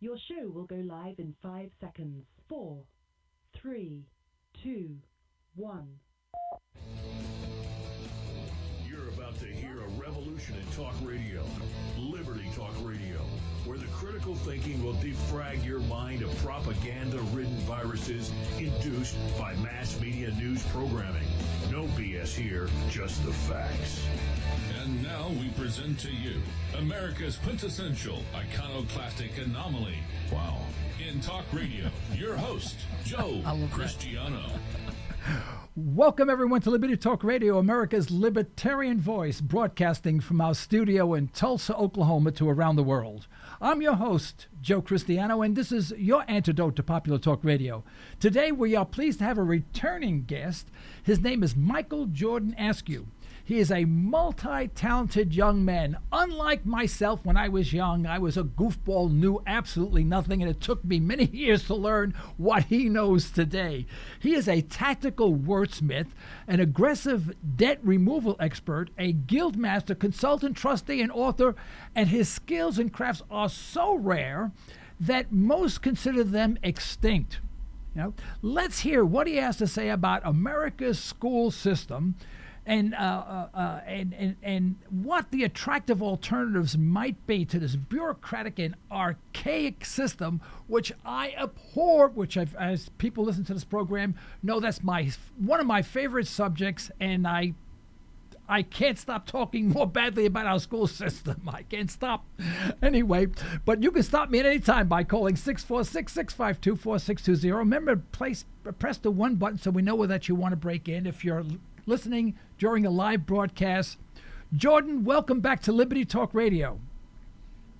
Your show will go live in 5 seconds. 4, 3, 2, 1. You're about to hear a revolution in talk radio, Liberty Talk Radio, where the critical thinking will defrag your mind of propaganda-ridden viruses induced by mass media news programming. No BS here, just the facts. And now we present to you America's quintessential iconoclastic anomaly. Wow. In talk radio, your host, Joe Cristiano. Welcome, everyone, to Liberty Talk Radio, America's libertarian voice, broadcasting from our studio in Tulsa, Oklahoma, to around the world. I'm your host, Joe Cristiano, and this is your antidote to popular talk radio. Today, we are pleased to have a returning guest. His name is Michael Jordan Askew. He is a multi-talented young man. Unlike myself, when I was young, I was a goofball, knew absolutely nothing, and it took me many years to learn what he knows today. He is a tactical wordsmith, an aggressive debt removal expert, a guild master, consultant, trustee, and author, and his skills and crafts are so rare that most consider them extinct. Let's hear what he has to say about America's school system, and what the attractive alternatives might be to this bureaucratic and archaic system, which I abhor, which as people listen to this program know, that's one of my favorite subjects, and I can't stop talking more badly about our school system. I can't stop. Anyway, but you can stop me at any time by calling 646-652-4620. Remember, press the one button so we know that you want to break in if you're listening during a live broadcast. Jordan, welcome back to Liberty Talk Radio.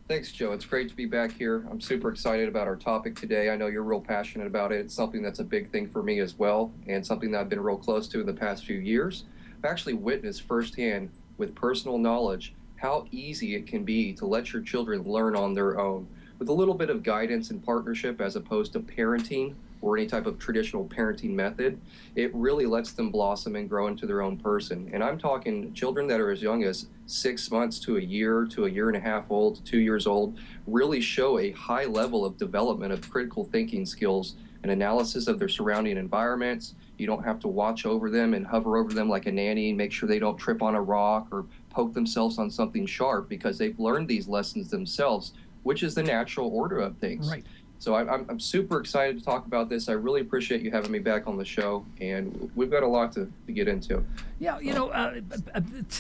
Thanks, Joe. It's great to be back here. I'm super excited about our topic today. I know you're real passionate about it. It's something that's a big thing for me as well, and something that I've been real close to in the past few years. I've actually witnessed firsthand with personal knowledge how easy it can be to let your children learn on their own with a little bit of guidance and partnership as opposed to parenting or any type of traditional parenting method. It really lets them blossom and grow into their own person. And I'm talking children that are as young as 6 months to a year and a half old, to 2 years old, really show a high level of development of critical thinking skills and analysis of their surrounding environments. You don't have to watch over them and hover over them like a nanny and make sure they don't trip on a rock or poke themselves on something sharp, because they've learned these lessons themselves, which is the natural order of things. Right. So I'm super excited to talk about this. I really appreciate you having me back on the show, and we've got a lot to get into. Yeah,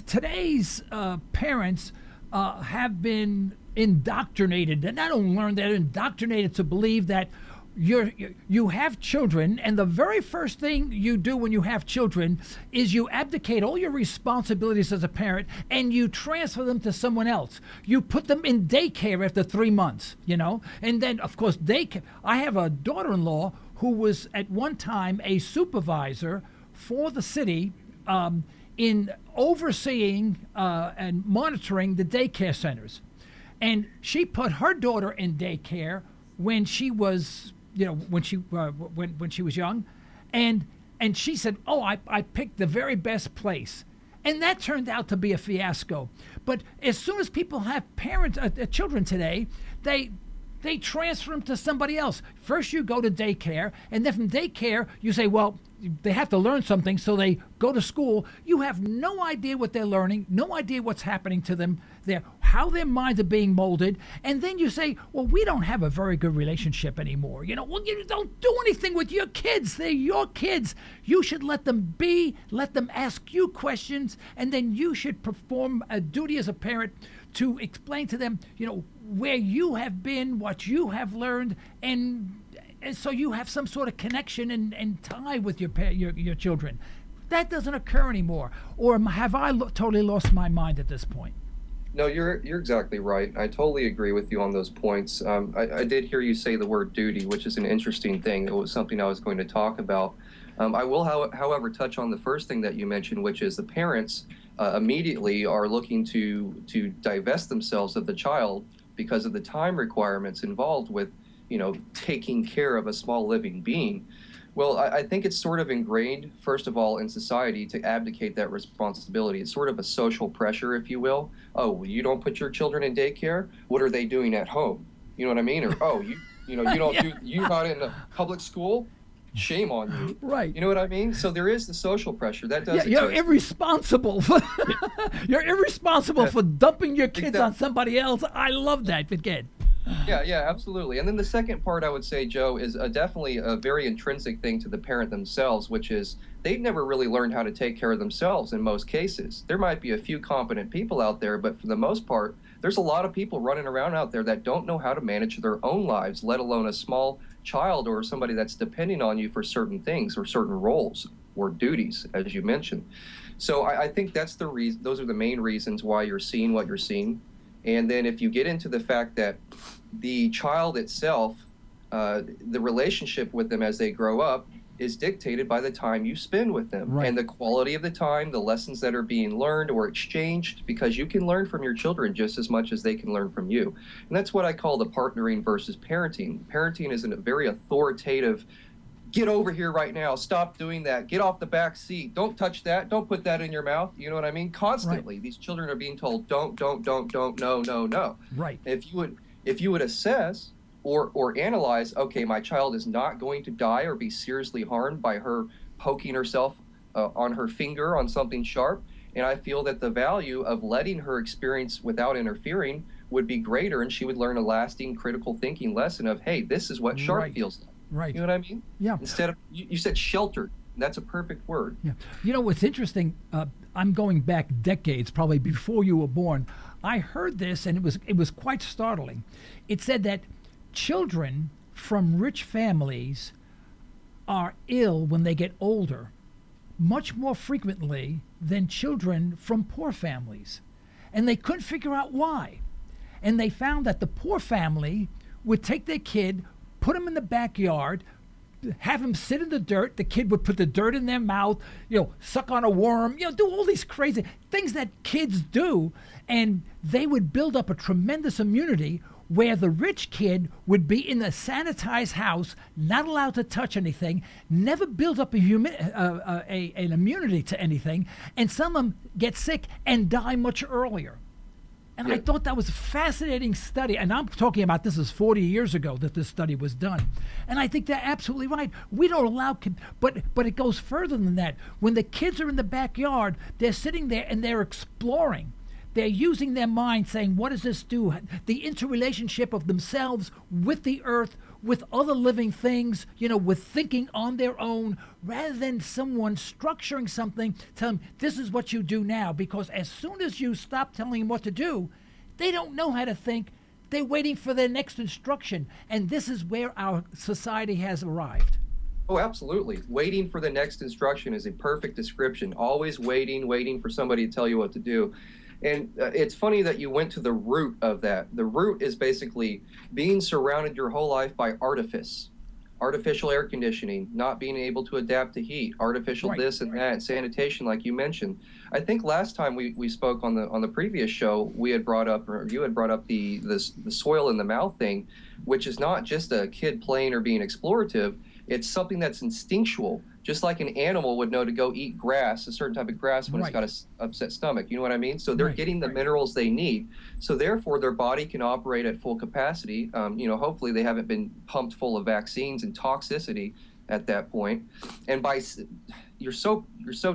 today's parents have been indoctrinated. They not only learned, they're indoctrinated to believe that you have children, and the very first thing you do when you have children is you abdicate all your responsibilities as a parent and you transfer them to someone else. You put them in daycare after 3 months, and then of course daycare. I have a daughter-in-law who was at one time a supervisor for the city in overseeing and monitoring the daycare centers, and she put her daughter in daycare when she was when she was young, and she said, I picked the very best place, and that turned out to be a fiasco. But as soon as people have children today, they transfer them to somebody else. First you go to daycare, and then from daycare you say, well, they have to learn something, so they go to school. You have no idea what they're learning, no idea what's happening to them, how their minds are being molded, and then you say, well, we don't have a very good relationship anymore. Well, you don't do anything with your kids. They're your kids. You should let them be, let them ask you questions, and then you should perform a duty as a parent to explain to them, where you have been, what you have learned, and so you have some sort of connection and tie with your children. That doesn't occur anymore. Or have I totally lost my mind at this point? No, you're exactly right. I totally agree with you on those points. I did hear you say the word duty, which is an interesting thing. It was something I was going to talk about. I will, however, touch on the first thing that you mentioned, which is the parents immediately are looking to divest themselves of the child because of the time requirements involved with, taking care of a small living being. Well, I think it's sort of ingrained, first of all, in society to abdicate that responsibility. It's sort of a social pressure, if you will. Oh, you don't put your children in daycare? What are they doing at home? You know what I mean? Or, oh, you don't you're not in a public school? Shame on you. Right. You know what I mean? So there is the social pressure. That does You're irresponsible. You're irresponsible for dumping your kids on somebody else. I love that. Again. Yeah, absolutely. And then the second part I would say, Joe, is definitely a very intrinsic thing to the parent themselves, which is they've never really learned how to take care of themselves in most cases. There might be a few competent people out there, but for the most part, there's a lot of people running around out there that don't know how to manage their own lives, let alone a small child or somebody that's depending on you for certain things or certain roles or duties, as you mentioned. So I think that's the reason. Those are the main reasons why you're seeing what you're seeing. And then if you get into the fact that the child itself, the relationship with them as they grow up is dictated by the time you spend with them and the quality of the time, the lessons that are being learned or exchanged, because you can learn from your children just as much as they can learn from you. And that's what I call the partnering versus parenting. Parenting is a very authoritative, get over here right now, stop doing that, get off the back seat, don't touch that, don't put that in your mouth. You know what I mean? Constantly, these children are being told, don't, no. Right. If you would assess or analyze, okay, my child is not going to die or be seriously harmed by her poking herself on her finger on something sharp, and I feel that the value of letting her experience without interfering would be greater, and she would learn a lasting critical thinking lesson of, hey, this is what sharp feels like. Right. You know what I mean? Yeah. Instead of, you said sheltered. That's a perfect word. Yeah. You know what's interesting? I'm going back decades, probably before you were born. I heard this, and it was quite startling. It said that children from rich families are ill when they get older much more frequently than children from poor families. And they couldn't figure out why. And they found that the poor family would take their kid, put him in the backyard, have him sit in the dirt. The kid would put the dirt in their mouth, suck on a worm, do all these crazy things that kids do. And they would build up a tremendous immunity, where the rich kid would be in a sanitized house, not allowed to touch anything, never build up an immunity to anything, and some of them get sick and die much earlier. And I thought that was a fascinating study. And I'm talking about this is 40 years ago that this study was done. And I think they're absolutely right. We don't allow kids, but it goes further than that. When the kids are in the backyard, they're sitting there and they're exploring. They're using their mind, saying, what does this do? The interrelationship of themselves with the earth, with other living things, with thinking on their own, rather than someone structuring something, tell them, this is what you do now. Because as soon as you stop telling them what to do, they don't know how to think. They're waiting for their next instruction. And this is where our society has arrived. Oh, absolutely. Waiting for the next instruction is a perfect description. Always waiting for somebody to tell you what to do. And it's funny that you went to the root of that. The root is basically being surrounded your whole life by artifice, artificial air conditioning, not being able to adapt to heat, artificial this and that, sanitation, like you mentioned. I think last time we spoke on the previous show, we had brought up, or you had brought up the soil in the mouth thing, which is not just a kid playing or being explorative. It's something that's instinctual, just like an animal would know to go eat grass, a certain type of grass, when it's got an upset stomach. You know what I mean? So they're getting the minerals they need. So therefore, their body can operate at full capacity. Hopefully they haven't been pumped full of vaccines and toxicity at that point. And you're so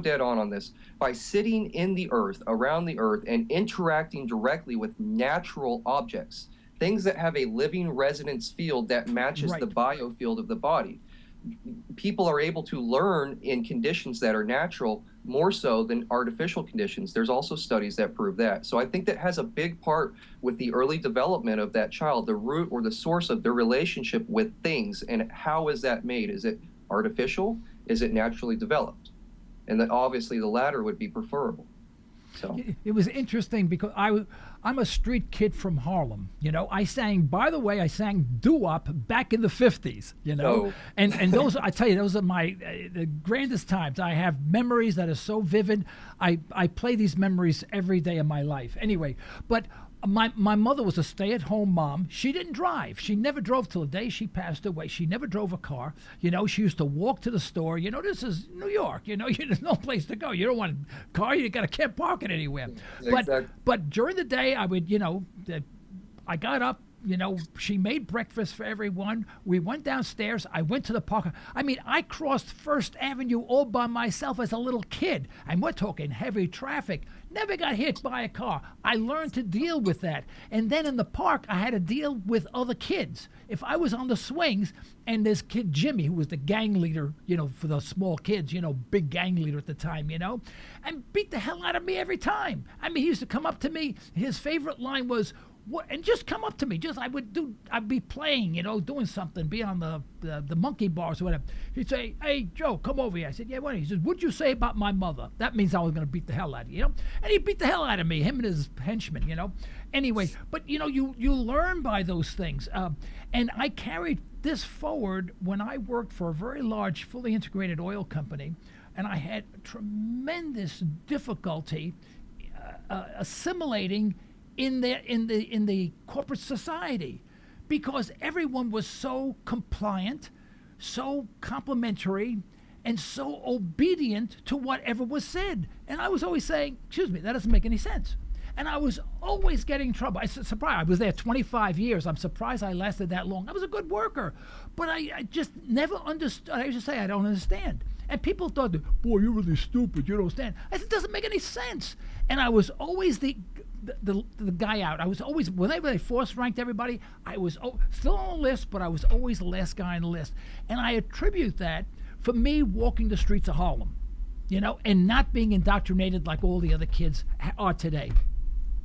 dead on this. By sitting in the earth, around the earth, and interacting directly with natural objects, things that have a living resonance field that matches the biofield of the body, people are able to learn in conditions that are natural more so than artificial conditions. There's also studies that prove that. So I think that has a big part with the early development of that child, the root or the source of their relationship with things. And how is that made? Is it artificial? Is it naturally developed? And then obviously the latter would be preferable. So it was interesting because I'm a street kid from Harlem. I sang doo-wop back in the 50s, and those, I tell you, those are my the grandest times. I have memories that are so vivid. I play these memories every day of my life. Anyway, but my mother was a stay-at-home mom. She didn't drive. She never drove till the day she passed away. She never drove a car. She used to walk to the store. This is New York. There's no place to go. You don't want a car. Can't park it anywhere. Exactly. But during the day, I would, I got up, she made breakfast for everyone. We went downstairs. I went to the park. I mean, I crossed First Avenue all by myself as a little kid. And we're talking heavy traffic. Never got hit by a car. I learned to deal with that. And then in the park, I had to deal with other kids. If I was on the swings and this kid, Jimmy, who was the gang leader, for the small kids, big gang leader at the time, and beat the hell out of me every time. I mean, he used to come up to me. His favorite line was, "What?" And just come up to me. I'd be playing, doing something, be on the monkey bars or whatever. He'd say, "Hey, Joe, come over here." I said, "Yeah, what?" He says, "What'd you say about my mother?" That means I was going to beat the hell out of you, And he beat the hell out of me, him and his henchmen, Anyway, but, you learn by those things. And I carried this forward when I worked for a very large, fully integrated oil company, and I had tremendous difficulty assimilating in the corporate society, because everyone was so compliant, so complimentary, and so obedient to whatever was said. And I was always saying, "Excuse me, that doesn't make any sense." And I was always getting in trouble. I was surprised. I was there 25 years. I'm surprised I lasted that long. I was a good worker, but I just never understood. I used to say, "I don't understand." And people thought, "Boy, you're really stupid. You don't understand." I said, "It doesn't make any sense." And I was always the guy out. I was always, whenever they force ranked everybody, I was still on the list, but I was always the last guy on the list. And I attribute that for me walking the streets of Harlem, and not being indoctrinated like all the other kids are today.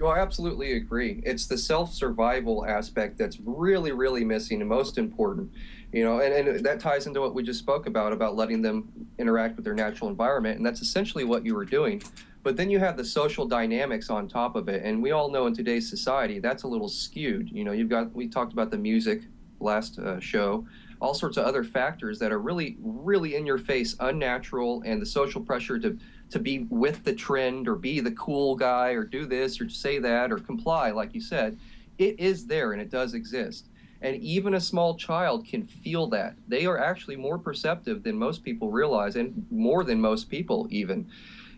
Well, I absolutely agree. It's the self-survival aspect that's really, really missing and most important, and that ties into what we just spoke about letting them interact with their natural environment. And that's essentially what you were doing. But then you have the social dynamics on top of it. And we all know in today's society, that's a little skewed. We talked about the music last show, all sorts of other factors that are really, really in your face, unnatural, and the social pressure to be with the trend or be the cool guy or do this or say that or comply, like you said, it is there and it does exist. And even a small child can feel that. They are actually more perceptive than most people realize, and more than most people even.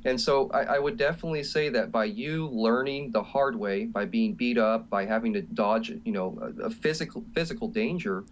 And so I would definitely say that by you learning the hard way, by being beat up, by having to dodge, a physical danger,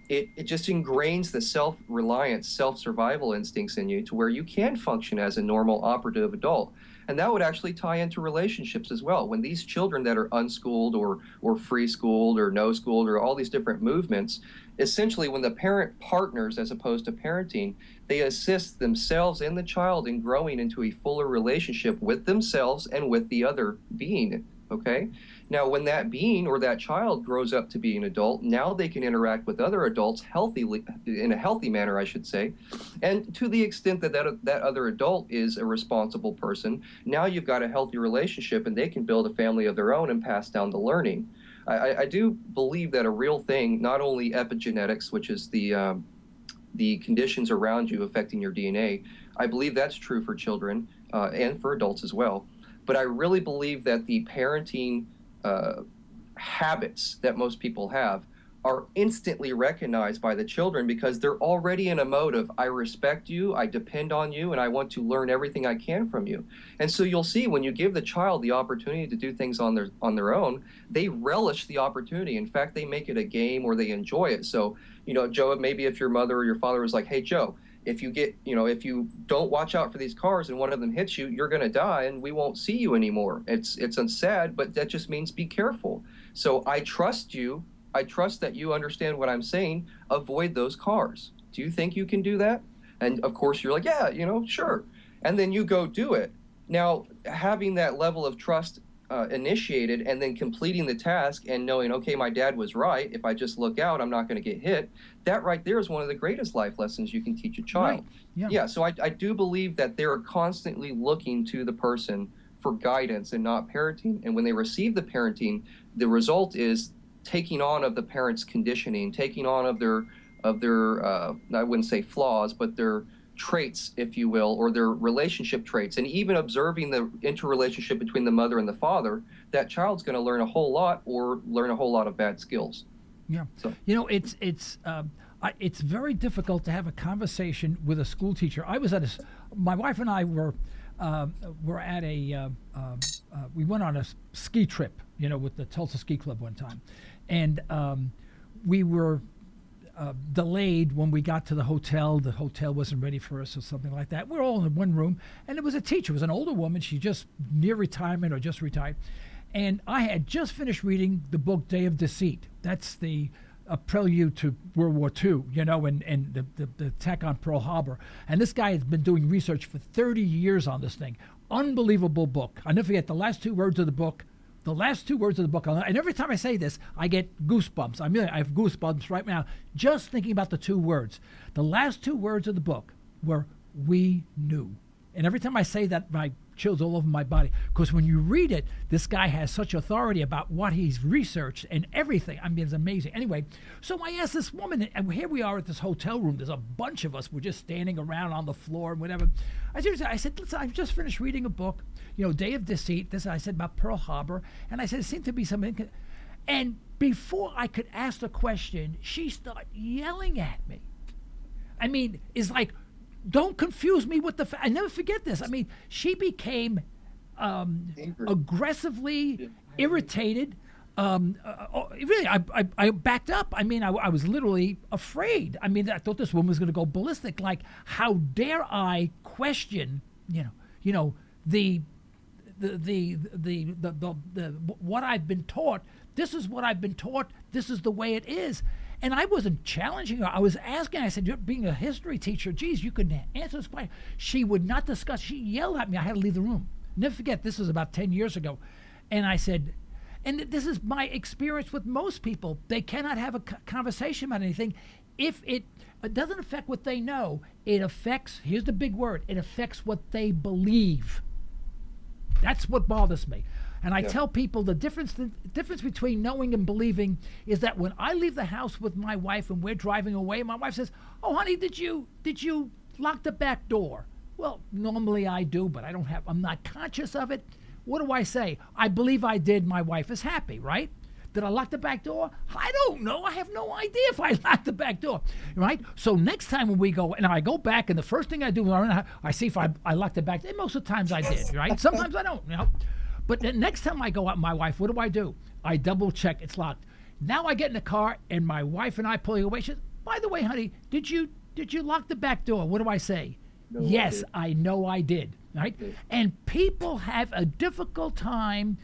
it just ingrains the self-reliance, self-survival instincts in you to where you can function as a normal operative adult. And that would actually tie into relationships as well. When these children that are unschooled or free schooled or no schooled or all these different movements, essentially when the parent partners as opposed to parenting, they assist themselves and the child in growing into a fuller relationship with themselves and with the other being. Okay? Now, when that being or that child grows up to be an adult, now they can interact with other adults healthily, in a healthy manner, I should say. And to the extent that that other adult is a responsible person, now you've got a healthy relationship and they can build a family of their own and pass down the learning. I do believe that a real thing, not only epigenetics, which is the conditions around you affecting your DNA, I believe that's true for children and for adults as well. But I really believe that the parenting habits that most people have are instantly recognized by the children because they're already in a mode of, I respect you, I depend on you, and I want to learn everything I can from you. And so you'll see when you give the child the opportunity to do things on their own, they relish the opportunity. In fact, they make it a game or they enjoy it. So, Joe, maybe if your mother or your father was like, "Hey, Joe, if you don't watch out for these cars and one of them hits you, you're going to die and we won't see you anymore." It's sad, but that just means be careful. So I trust you. I trust that you understand what I'm saying. Avoid those cars. Do you think you can do that? And of course you're like, "Yeah, sure." And then you go do it. Now, having that level of trust initiated and then completing the task and knowing, okay, my dad was right. If I just look out, I'm not going to get hit. That right there is one of the greatest life lessons you can teach a child. Right. Yeah. So I do believe that they're constantly looking to the person for guidance and not parenting. And when they receive the parenting, the result is taking on of the parent's conditioning, taking on of their I wouldn't say flaws, but their traits, if you will, or their relationship traits, and even observing the interrelationship between the mother and the father, that child's going to learn a whole lot or learn a whole lot of bad skills. Yeah. So. It's very difficult to have a conversation with a school teacher. My wife and I were at we went on a ski trip, with the Tulsa Ski Club one time. and we were delayed when we got to the hotel. The hotel wasn't ready for us or something like that. We're all in one room, and it was a teacher. It was an older woman. She just near retirement or just retired. And I had just finished reading the book Day of Deceit. That's the prelude to World War II, you know, and the attack on Pearl Harbor. And this guy has been doing research for 30 years on this thing. Unbelievable book. I'll never forget the last two words of the book. The last two words of the book, and every time I say this, I get goosebumps. I mean, I have goosebumps right now just thinking about the two words. The last two words of the book were, "We knew." And every time I say that, my chills all over my body. Because when you read it, this guy has such authority about what he's researched and everything. I mean, it's amazing. Anyway, so I asked this woman, and here we are at this hotel room. There's a bunch of us. We're just standing around on the floor and whatever. I said, listen, I've just finished reading a book, you know, Day of Deceit. This I said about Pearl Harbor. And I said, it seemed to be something. And before I could ask the question, she started yelling at me. I mean, it's like, don't confuse me with I never forget this. I mean, she became aggressively irritated. Really, I backed up. I mean, I was literally afraid. I mean, I thought this woman was going to go ballistic. Like, how dare I question, the what I've been taught. This is what I've been taught. This is the way it is. And I wasn't challenging her. I was asking. I said, "You're being a history teacher. Geez, you could answer this question." She would not discuss. She yelled at me. I had to leave the room. Never forget, this was about 10 years ago. And I said, and this is my experience with most people. They cannot have a conversation about anything if it doesn't affect what they know. It affects, here's the big word, it affects what they believe. That's what bothers me. And I tell people the difference between knowing and believing is that when I leave the house with my wife and we're driving away, my wife says, "Oh, honey, did you lock the back door?" Well, normally I do, but I'm not conscious of it. What do I say? I believe I did. My wife is happy, right? Did I lock the back door? I don't know. I have no idea if I locked the back door, right? So next time when we go, and I go back, and the first thing I do, I see if I locked the back door. And most of the times I did, right? Sometimes I don't, But the next time I go out with my wife, what do? I double check it's locked. Now I get in the car and my wife and I pulling away. She says, "By the way, honey, did you lock the back door?" What do I say? No, yes, I know I did. Right? And people have a difficult time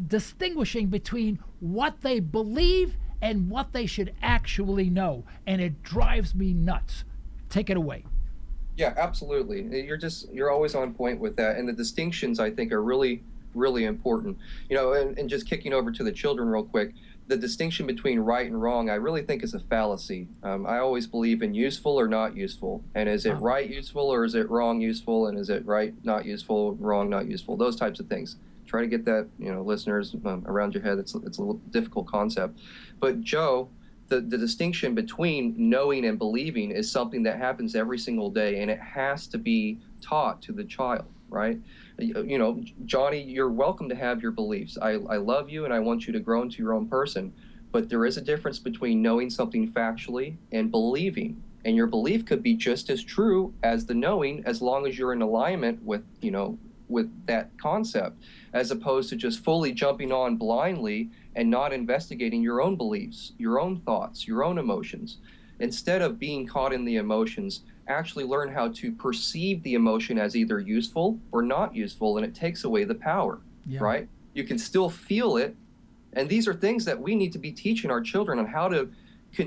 distinguishing between what they believe and what they should actually know. And it drives me nuts. Take it away. Yeah, absolutely. You're always on point with that. And the distinctions, I think, are really important. And just kicking over to the children real quick, the distinction between right and wrong, I really think is a fallacy. I always believe in useful or not useful. And is it right useful or is it wrong useful? And is it right not useful, wrong not useful? Those types of things. Try to get that, listeners, around your head. It's a little difficult concept. But Joe, the distinction between knowing and believing is something that happens every single day, and it has to be taught to the child, right? Johnny, you're welcome to have your beliefs. I love you and I want you to grow into your own person. But there is a difference between knowing something factually and believing. And your belief could be just as true as the knowing, as long as you're in alignment with that concept, as opposed to just fully jumping on blindly and not investigating your own beliefs, your own thoughts, your own emotions. Instead of being caught in the emotions, actually learn how to perceive the emotion as either useful or not useful, and it takes away the power, right? You can still feel it, and these are things that we need to be teaching our children on how to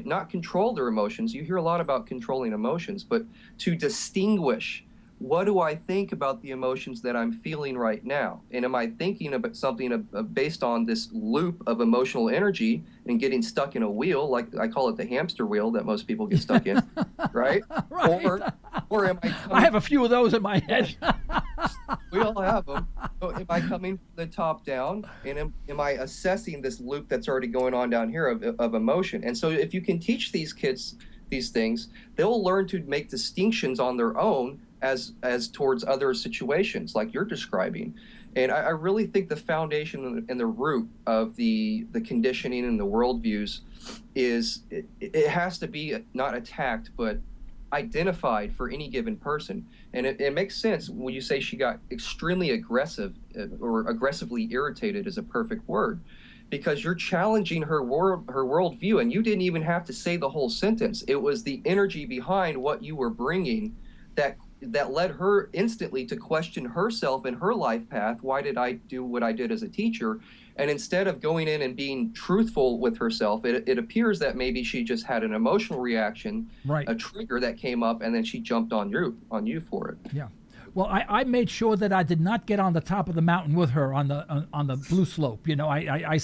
not control their emotions. You hear a lot about controlling emotions, but to distinguish, what do I think about the emotions that I'm feeling right now? And am I thinking about something based on this loop of emotional energy and getting stuck in a wheel, like I call it the hamster wheel that most people get stuck in, right? Right. Or am I I have a few of those in my head. We all have them. So am I coming from the top down, and am I assessing this loop that's already going on down here of emotion? And so if you can teach these kids these things, they'll learn to make distinctions on their own as towards other situations like you're describing. And I really think the foundation and the root of the conditioning and the worldviews is it has to be not attacked, but identified for any given person. And it makes sense when you say she got extremely aggressive, or aggressively irritated is a perfect word. because you're challenging her worldview, and you didn't even have to say the whole sentence. It was the energy behind what you were bringing that led her instantly to question herself and her life path. Why did I do what I did as a teacher? And instead of going in and being truthful with herself, it appears that maybe she just had an emotional reaction, right, a trigger that came up, and then she jumped on you for it. Yeah. Well, I made sure that I did not get on the top of the mountain with her on the blue slope. You know, I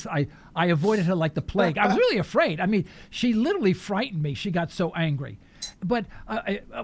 avoided her like the plague. I was really afraid. I mean, she literally frightened me. She got so angry. But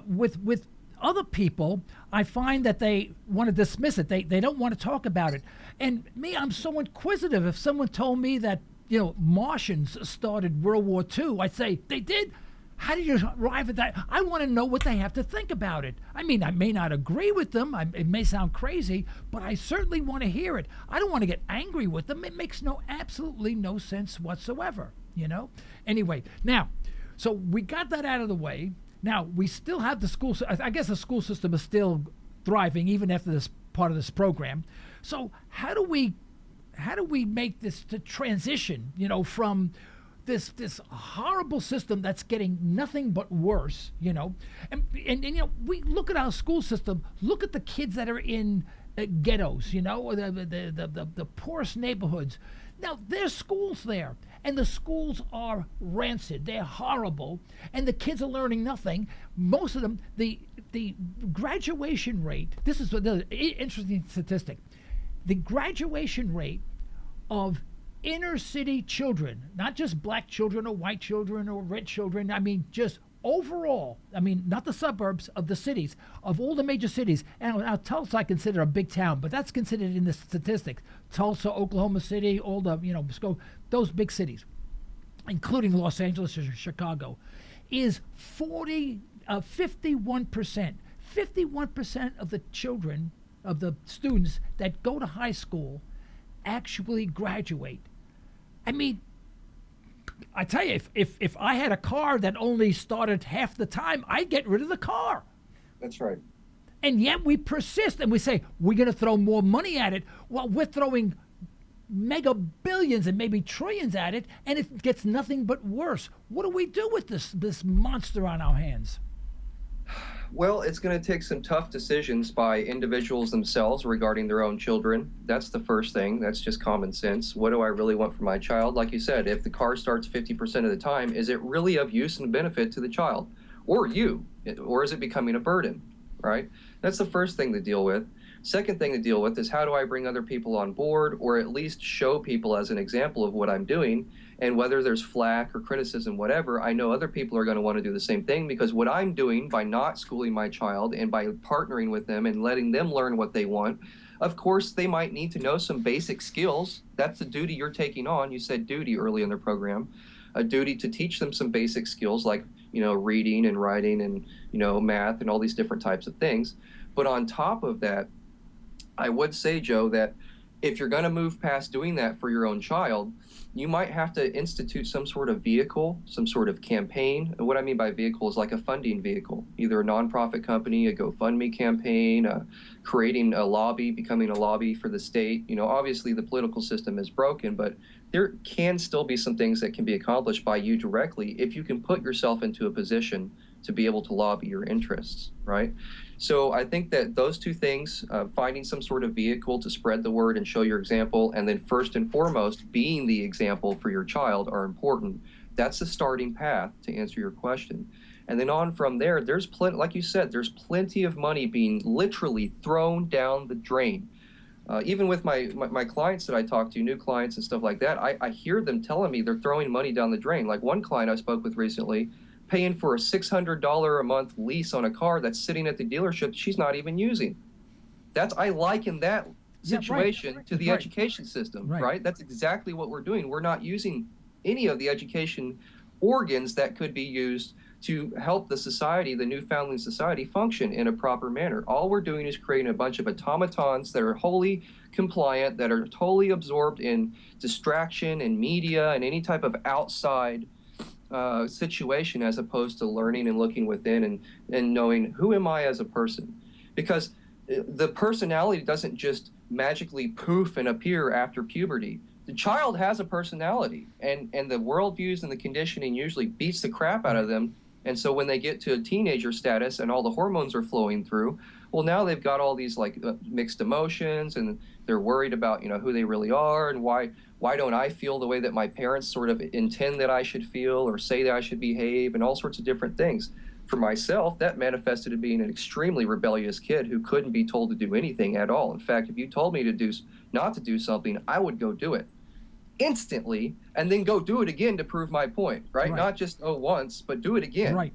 with other people, I find that they want to dismiss it. They don't want to talk about it. And me, I'm so inquisitive. If someone told me that, you know, Martians started World War II, I'd say, they did? How did you arrive at that? I want to know what they have to think about it. I mean, I may not agree with them. It may sound crazy, but I certainly want to hear it. I don't want to get angry with them. It makes absolutely no sense whatsoever, you know? Anyway, now, so we got that out of the way. Now, we still have the school. I guess the school system is still thriving even after this part of this program. So how do we make this the transition, you know, from this horrible system that's getting nothing but worse, you know? And you know, we look at our school system, look at the kids that are in ghettos, you know, or the poorest neighborhoods. Now, there's schools there, and the schools are rancid. They're horrible, and the kids are learning nothing. Most of them, the graduation rate, this is the interesting statistic, the graduation rate of inner city children, not just black children or white children or red children, I mean just overall, I mean not the suburbs, of the cities, of all the major cities. And now Tulsa I consider a big town, but that's considered in the statistics. Tulsa, Oklahoma City, all the, you know, those big cities, including Los Angeles or Chicago, is 51%. 51% of the children, of the students that go to high school actually graduate. I mean, I tell you, if I had a car that only started half the time, I'd get rid of the car. That's right. And yet we persist and we say, we're going to throw more money at it. Well, we're throwing mega billions and maybe trillions at it, and it gets nothing but worse. What do we do with this monster on our hands? Well, it's going to take some tough decisions by individuals themselves regarding their own children. That's the first thing. That's just common sense. What do I really want for my child? Like you said, if the car starts 50% of the time, is it really of use and benefit to the child or you? Or is it becoming a burden, right? That's the first thing to deal with. Second thing to deal with is how do I bring other people on board, or at least show people as an example of what I'm doing? And whether there's flack or criticism, whatever, I know other people are going to want to do the same thing, because what I'm doing by not schooling my child and by partnering with them and letting them learn what they want, of course, they might need to know some basic skills. That's the duty you're taking on. You said duty early in the program, a duty to teach them some basic skills like, you know, reading and writing and, you know, math and all these different types of things. But on top of that, I would say, Joe, that if you're going to move past doing that for your own child, you might have to institute some sort of vehicle, some sort of campaign. And what I mean by vehicle is like a funding vehicle, either a nonprofit company, a GoFundMe campaign, creating a lobby, becoming a lobby for the state. You know, obviously the political system is broken, but there can still be some things that can be accomplished by you directly if you can put yourself into a position to be able to lobby your interests, right? So I think that those two things, finding some sort of vehicle to spread the word and show your example, and then first and foremost, being the example for your child, are important. That's the starting path to answer your question. And then on from there, there's plenty, like you said, there's plenty of money being literally thrown down the drain. Even with my clients that I talk to, new clients and stuff like that, I hear them telling me they're throwing money down the drain. Like one client I spoke with recently, paying for a $600 a month lease on a car that's sitting at the dealership she's not even using. I liken that situation to the education system, right? That's exactly what we're doing. We're not using any of the education organs that could be used to help the society, the new foundling society, function in a proper manner. All we're doing is creating a bunch of automatons that are wholly compliant, that are totally absorbed in distraction and media and any type of outside situation, as opposed to learning and looking within and knowing, who am I as a person? Because the personality doesn't just magically poof and appear after puberty. the child has a personality, and the worldviews and the conditioning usually beats the crap out of them. And so when they get to a teenager status and all the hormones are flowing through, well, now they've got all these like mixed emotions, and they're worried about, who they really are, and why don't I feel the way that my parents sort of intend that I should feel or say that I should behave, and all sorts of different things. For myself, that manifested in being an extremely rebellious kid who couldn't be told to do anything at all. In fact, if you told me not to do something, I would go do it instantly, and then go do it again to prove my point, right? Not just once, but do it again. Right.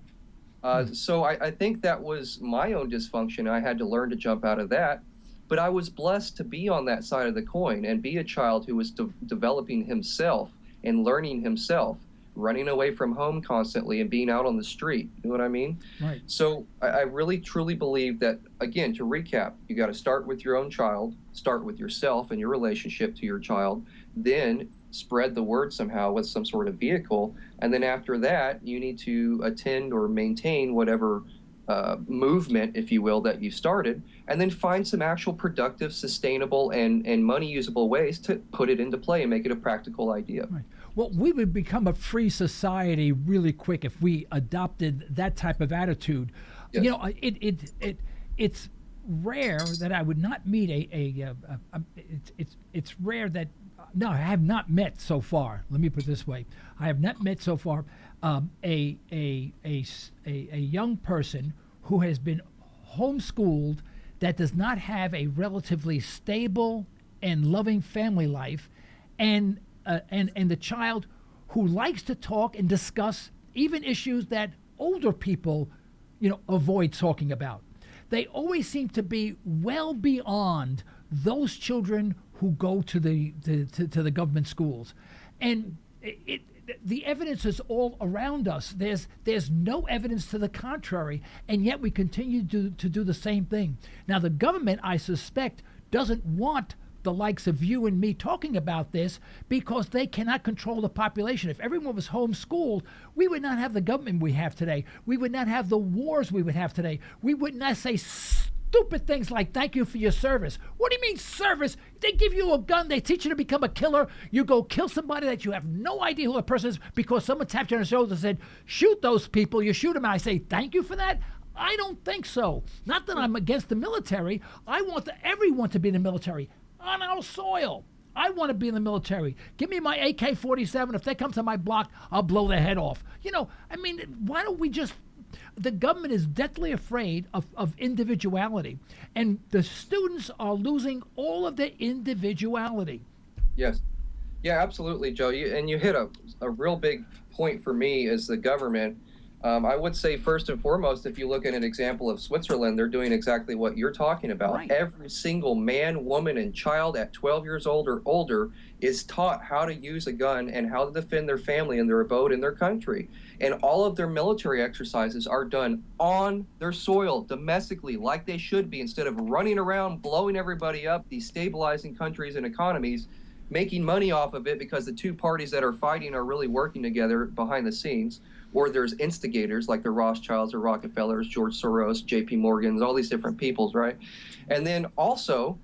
So I think that was my own dysfunction. I had to learn to jump out of that, but I was blessed to be on that side of the coin and be a child who was developing himself and learning himself, running away from home constantly and being out on the street. You know what I mean? Right. So I really, truly believe that, again, to recap, you got to start with your own child, start with yourself and your relationship to your child, then spread the word somehow with some sort of vehicle. And then after that, you need to attend or maintain whatever movement, if you will, that you started, and then find some actual productive, sustainable, and money usable ways to put it into play and make it a practical idea. Right. Well, we would become a free society really quick if we adopted that type of attitude. Yes. It's rare that I would not meet it's rare that no, I have not met so far. Let me put it this way: I have not met so far a young person who has been homeschooled that does not have a relatively stable and loving family life, and the child who likes to talk and discuss even issues that older people, avoid talking about. They always seem to be well beyond those children who go to the government schools, and the evidence is all around us. There's no evidence to the contrary, and yet we continue to do the same thing. Now, the government, I suspect, doesn't want the likes of you and me talking about this because they cannot control the population. If everyone was homeschooled, we would not have the government we have today. We would not have the wars we would have today. We would not say stupid things like "thank you for your service." What do you mean service? They give you a gun, they teach you to become a killer, you go kill somebody that you have no idea who the person is because someone tapped you on the shoulder and said, "shoot those people," you shoot them, and I say thank you for that? I don't think so. Not that I'm against the military. I want everyone to be in the military on our soil. I want to be in the military. Give me my AK-47. If they come to my block, I'll blow their head off. Why don't we just... The government is deathly afraid of individuality, and the students are losing all of their individuality. Yes. Yeah, absolutely, Joe. You hit a real big point for me is the government. I would say first and foremost, if you look at an example of Switzerland, they're doing exactly what you're talking about. Right. Every single man, woman, and child at 12 years old or older is taught how to use a gun and how to defend their family and their abode in their country. And all of their military exercises are done on their soil, domestically, like they should be, instead of running around, blowing everybody up, destabilizing countries and economies, making money off of it because the two parties that are fighting are really working together behind the scenes. Or there's instigators like the Rothschilds or Rockefellers, George Soros, J.P. Morgans, all these different peoples, right? And then also,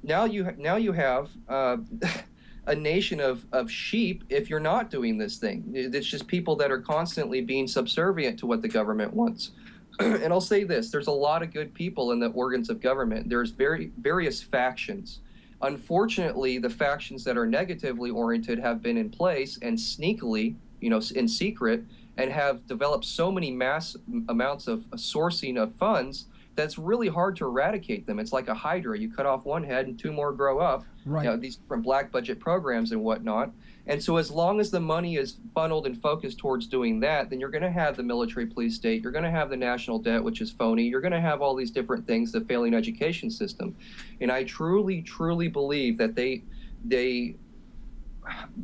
now you have a nation of sheep if you're not doing this thing. It's just people that are constantly being subservient to what the government wants. And I'll say this, there's a lot of good people in the organs of government. There's various factions. Unfortunately, the factions that are negatively oriented have been in place and sneakily, in secret, and have developed so many mass amounts of sourcing of funds that's really hard to eradicate them. It's like a hydra. You cut off one head and two more grow up. Right. These different black budget programs and whatnot. And so as long as the money is funneled and focused towards doing that, then you're going to have the military police state. You're going to have the national debt, which is phony. You're going to have all these different things, the failing education system. And I truly, truly believe that they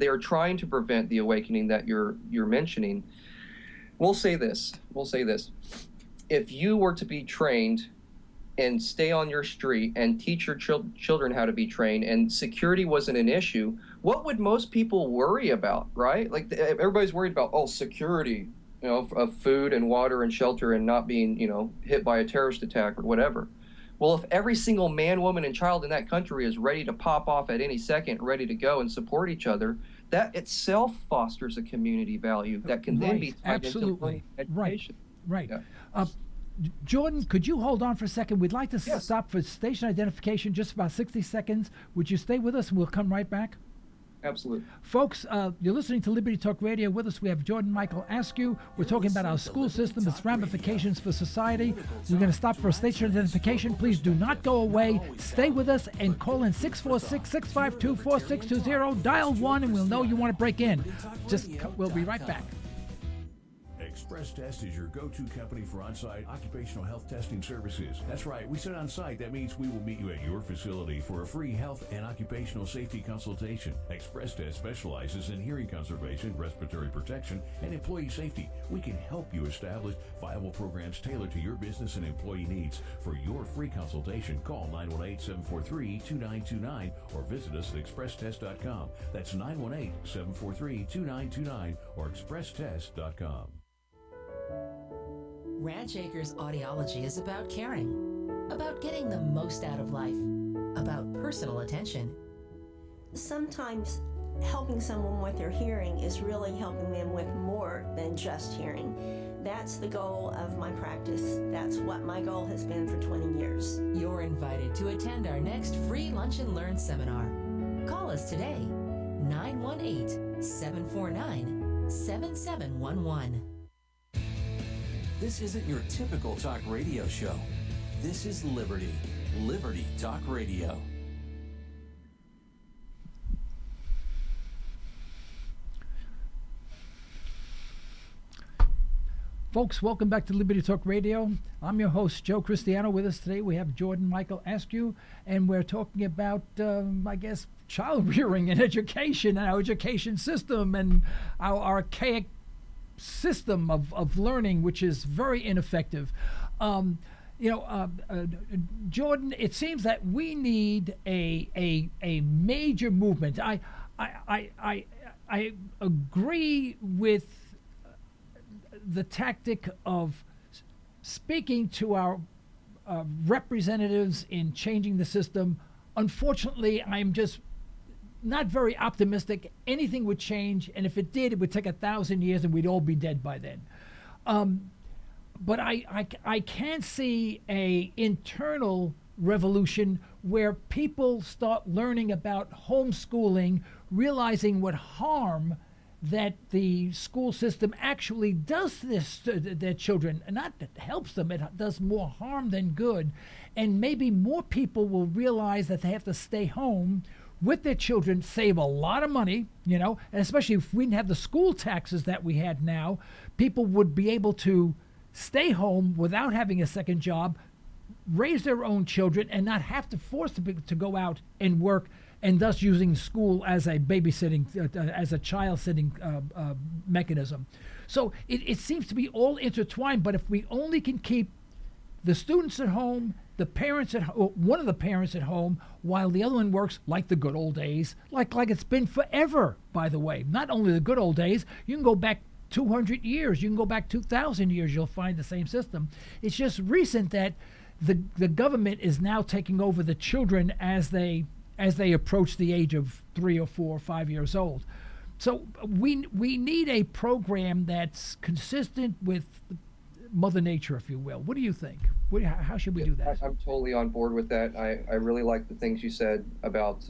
are trying to prevent the awakening that you're mentioning. We'll say this. If you were to be trained and stay on your street and teach your children how to be trained and security wasn't an issue, what would most people worry about, right? Like everybody's worried about, security, of food and water and shelter and not being, hit by a terrorist attack or whatever. Well, if every single man, woman, and child in that country is ready to pop off at any second, ready to go and support each other, that itself fosters a community value that can then be tied absolutely. into education. Right. Yeah. Jordan, could you hold on for a second? We'd like to Yes. stop for station identification, just about 60 seconds. Would you stay with us and we'll come right back? Absolutely. Folks, you're listening to Liberty Talk Radio. With us, we have Jordan Michael Askew. We're talking about our school system, its ramifications for society. We're going to stop for a station identification. Please do not go away. Stay with us and call in 646-652-4620. Dial 1 and we'll know you want to break in. We'll be right back. Express Test is your go-to company for on-site occupational health testing services. That's right, we said on-site. That means we will meet you at your facility for a free health and occupational safety consultation. Express Test specializes in hearing conservation, respiratory protection, and employee safety. We can help you establish viable programs tailored to your business and employee needs. For your free consultation, call 918-743-2929 or visit us at expresstest.com. That's 918-743-2929 or expresstest.com. Ranch Acres Audiology is about caring, about getting the most out of life, about personal attention. Sometimes helping someone with their hearing is really helping them with more than just hearing. That's the goal of my practice. That's what my goal has been for 20 years. You're invited to attend our next free Lunch and Learn seminar. Call us today, 918-749-7711. This isn't your typical talk radio show. This is Liberty. Liberty Talk Radio. Folks, welcome back to Liberty Talk Radio. I'm your host, Joe Cristiano. With us today, we have Jordan Michael Askew, and we're talking about, child rearing and education and our education system and our archaic system of learning, which is very ineffective. Jordan, it seems that we need a major movement. I agree with the tactic of speaking to our representatives in changing the system. Unfortunately, I'm just not very optimistic anything would change, and if it did, it would take 1,000 years and we'd all be dead by then. But I can't see a internal revolution where people start learning about homeschooling, realizing what harm that the school system actually does this to their children. Not helps them, it does more harm than good. And maybe more people will realize that they have to stay home with their children, save a lot of money, and especially if we didn't have the school taxes that we had now, people would be able to stay home without having a second job, raise their own children, and not have to force them to go out and work, and thus using school as a babysitting, as a child sitting mechanism. So it seems to be all intertwined, but if we only can keep the students at home, the parents at home, one of the parents at home, while the other one works, like the good old days, like it's been forever, by the way. Not only the good old days, you can go back 200 years, you can go back 2,000 years, you'll find the same system. It's just recent that the government is now taking over the children as they approach the age of 3 or 4 or 5 years old. So we need a program that's consistent with Mother Nature, if you will. What do you think? How should we do that? I'm totally on board with that. I really like the things you said about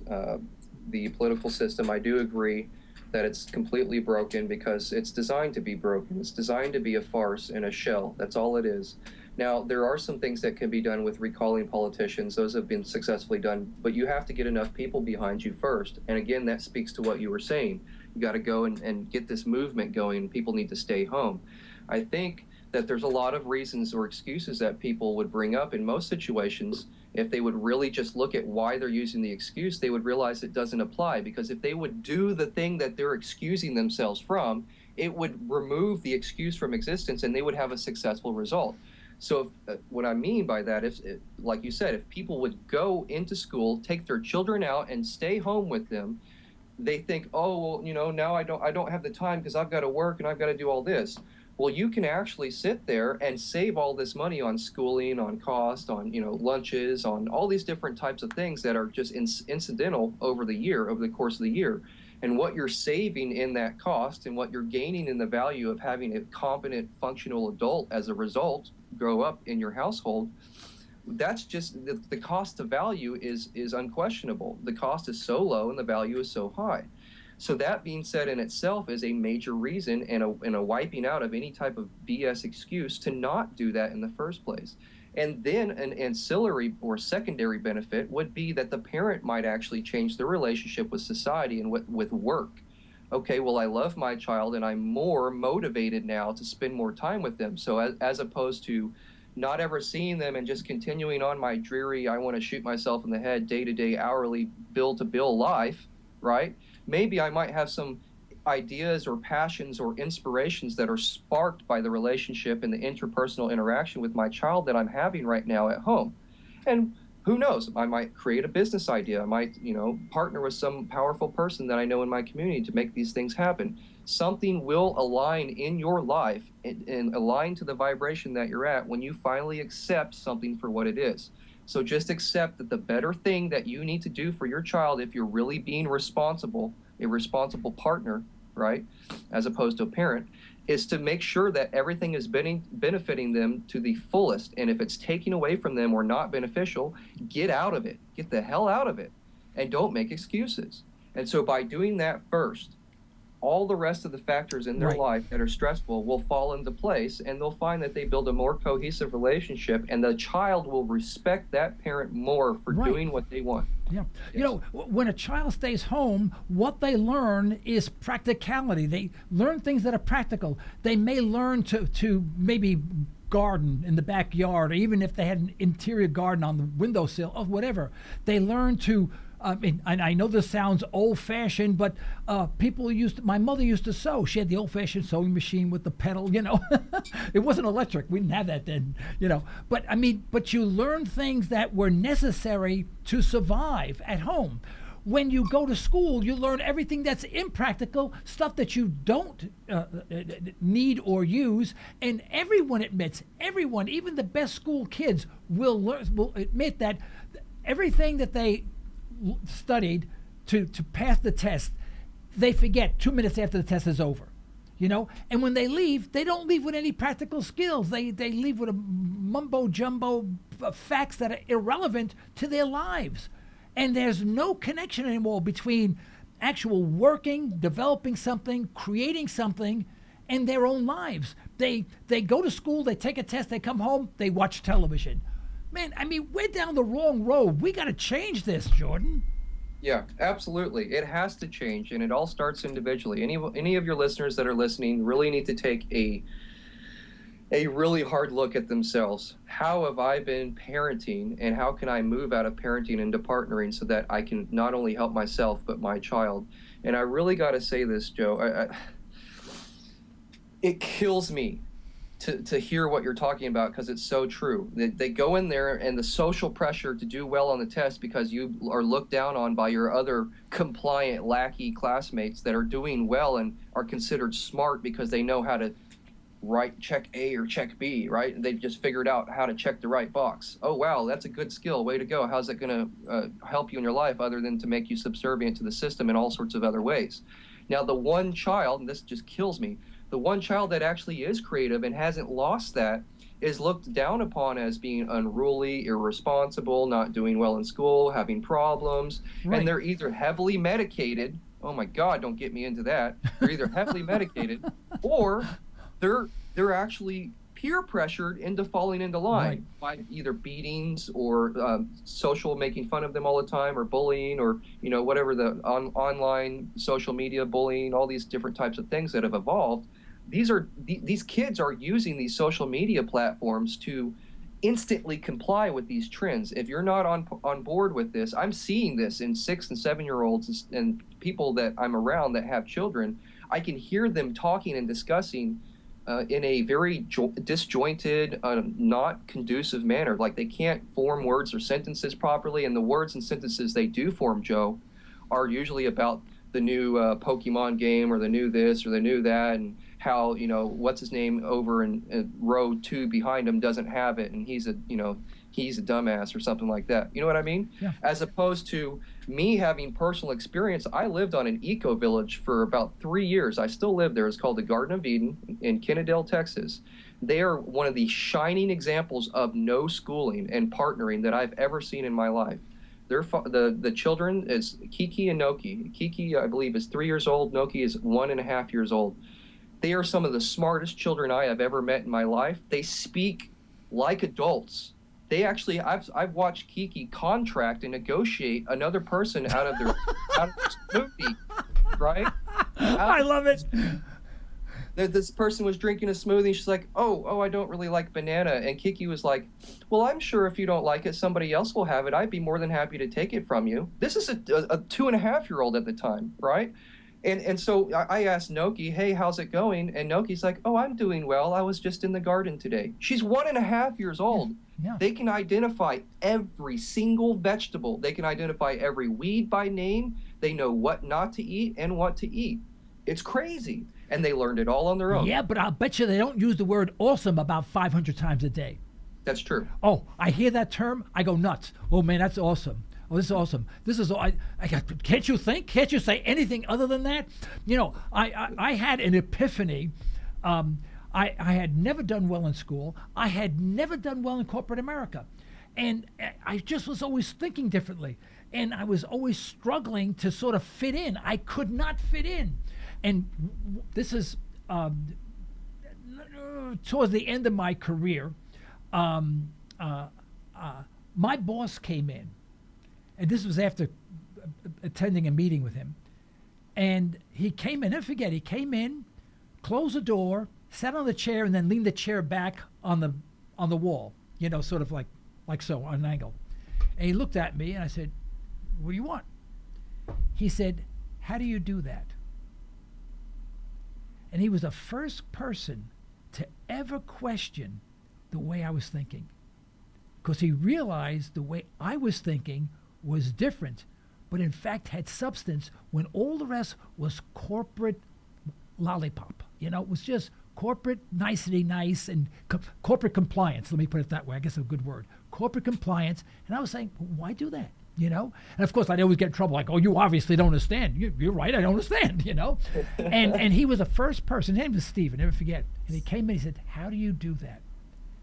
the political system. I do agree that it's completely broken because it's designed to be broken. It's designed to be a farce and a shell. That's all it is. Now, there are some things that can be done with recalling politicians. Those have been successfully done, but you have to get enough people behind you first. And again, that speaks to what you were saying. You got to go and get this movement going. People need to stay home. I think that there's a lot of reasons or excuses that people would bring up in most situations. If they would really just look at why they're using the excuse, they would realize it doesn't apply, because if they would do the thing that they're excusing themselves from, it would remove the excuse from existence and they would have a successful result. So what I mean by that is, like you said, if people would go into school, take their children out and stay home with them, they think, oh, well, now I don't have the time because I've got to work and I've got to do all this. Well, you can actually sit there and save all this money on schooling, on cost, on, lunches, on all these different types of things that are just incidental over the course of the year. And what you're saving in that cost and what you're gaining in the value of having a competent, functional adult as a result grow up in your household, that's just the cost to value is unquestionable. The cost is so low and the value is so high. So that being said in itself is a major reason and a wiping out of any type of BS excuse to not do that in the first place. And then an ancillary or secondary benefit would be that the parent might actually change their relationship with society and with work. Okay, well, I love my child and I'm more motivated now to spend more time with them. So as opposed to not ever seeing them and just continuing on my dreary, I want to shoot myself in the head day-to-day, hourly, bill-to-bill life, right? Maybe I might have some ideas or passions or inspirations that are sparked by the relationship and the interpersonal interaction with my child that I'm having right now at home. And who knows, I might create a business idea. I might, partner with some powerful person that I know in my community to make these things happen. Something will align in your life and align to the vibration that you're at when you finally accept something for what it is. So just accept that the better thing that you need to do for your child, if you're really being responsible, a responsible partner, right, as opposed to a parent, is to make sure that everything is benefiting them to the fullest. And if it's taking away from them or not beneficial, get out of it. Get the hell out of it. And don't make excuses. And so by doing that first, all the rest of the factors in their life that are stressful will fall into place, and they'll find that they build a more cohesive relationship, and the child will respect that parent more for doing what they want. Yeah. Yes. When a child stays home, what they learn is practicality. They learn things that are practical. They may learn to maybe garden in the backyard, or even if they had an interior garden on the windowsill or whatever. They learn to and I know this sounds old-fashioned, but my mother used to sew. She had the old-fashioned sewing machine with the pedal, It wasn't electric. We didn't have that then, But you learn things that were necessary to survive at home. When you go to school, you learn everything that's impractical, stuff that you don't need or use. And everyone admits, even the best school kids will admit that everything that they studied to pass the test, they forget 2 minutes after the test is over, and when they leave, they don't leave with any practical skills. They leave with a mumbo jumbo facts that are irrelevant to their lives, and there's no connection anymore between actual working, developing something, creating something, and their own lives. They go to school, they take a test, they come home, they watch television. Man, we're down the wrong road. We got to change this, Jordan. Yeah, absolutely. It has to change, and it all starts individually. Any of your listeners that are listening really need to take a really hard look at themselves. How have I been parenting, and how can I move out of parenting into partnering so that I can not only help myself but my child? And I really got to say this, Joe. It kills me to hear what you're talking about, because it's so true. They go in there, and the social pressure to do well on the test because you are looked down on by your other compliant lackey classmates that are doing well and are considered smart because they know how to write check A or check B, right? They've just figured out how to check the right box. Oh, wow, that's a good skill. Way to go. How's it going to help you in your life other than to make you subservient to the system in all sorts of other ways? Now, the one child, and this just kills me, the one child that actually is creative and hasn't lost that is looked down upon as being unruly, irresponsible, not doing well in school, having problems, and they're either heavily medicated. Oh my God, don't get me into that. They're either heavily medicated, or they're actually peer pressured into falling into line by either beatings or social making fun of them all the time, or bullying, or whatever the online social media bullying, all these different types of things that have evolved. These kids are using these social media platforms to instantly comply with these trends. If you're not on board with this, I'm seeing this in 6 and 7 year olds and people that I'm around that have children. I can hear them talking and discussing in a very disjointed, not conducive manner. Like they can't form words or sentences properly, and the words and sentences they do form, Joe, are usually about the new Pokemon game or the new this or the new that, and how, what's his name over in row 2 behind him doesn't have it, and he's a dumbass or something like that. You know what I mean? Yeah. As opposed to me having personal experience. I lived on an eco village for about 3 years. I still live there. It's called the Garden of Eden in Kennedale, Texas. They are one of the shining examples of no schooling and partnering that I've ever seen in my life. The children is Kiki and Noki. Kiki, I believe, is 3 years old. Noki is 1.5 years old. They are some of the smartest children I have ever met in my life. They speak like adults. They actually, I've watched Kiki contract and negotiate another person out of their smoothie, right? I love it. This person was drinking a smoothie. She's like, oh, I don't really like banana. And Kiki was like, well, I'm sure if you don't like it, somebody else will have it. I'd be more than happy to take it from you. This is a 2.5-year-old at the time, right? And so I asked Noki, hey, how's it going? And Noki's like, oh, I'm doing well. I was just in the garden today. She's 1.5 years old. Yeah. They can identify every single vegetable. They can identify every weed by name. They know what not to eat and what to eat. It's crazy. And they learned it all on their own. Yeah, but I'll bet you they don't use the word awesome about 500 times a day. That's true. Oh, I hear that term, I go nuts. Oh, man, that's awesome. Oh, this is awesome. This is, can't you think? Can't you say anything other than that? I had an epiphany. I had never done well in school. I had never done well in corporate America. And I just was always thinking differently. And I was always struggling to sort of fit in. I could not fit in. And this is towards the end of my career. My boss came in. And this was after attending a meeting with him. And he came in, never forget, he came in, closed the door, sat on the chair, and then leaned the chair back on the wall, sort of like so, on an angle. And he looked at me, and I said, what do you want? He said, how do you do that? And he was the first person to ever question the way I was thinking. Because he realized the way I was thinking was different, but in fact had substance when all the rest was corporate lollipop. It was just corporate nicety nice and corporate compliance. Let me put it that way. I guess a good word. Corporate compliance. And I was saying, well, why do that? And of course I'd always get in trouble like, oh, you obviously don't understand. You're right, I don't understand, And he was the first person, his name was Steve, never forget. And he came in and he said, how do you do that?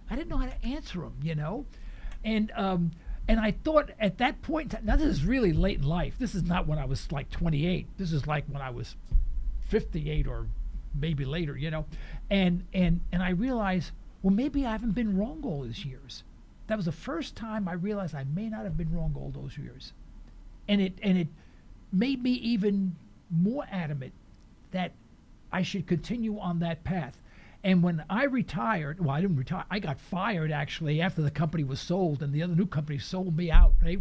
I didn't know how to answer him, And I thought at that point, now this is really late in life. This is not when I was like 28. This is like when I was 58 or maybe later, And I realized, well, maybe I haven't been wrong all these years. That was the first time I realized I may not have been wrong all those years. And it made me even more adamant that I should continue on that path. And when I retired, well, I didn't retire. I got fired actually after the company was sold, and the other new company sold me out. They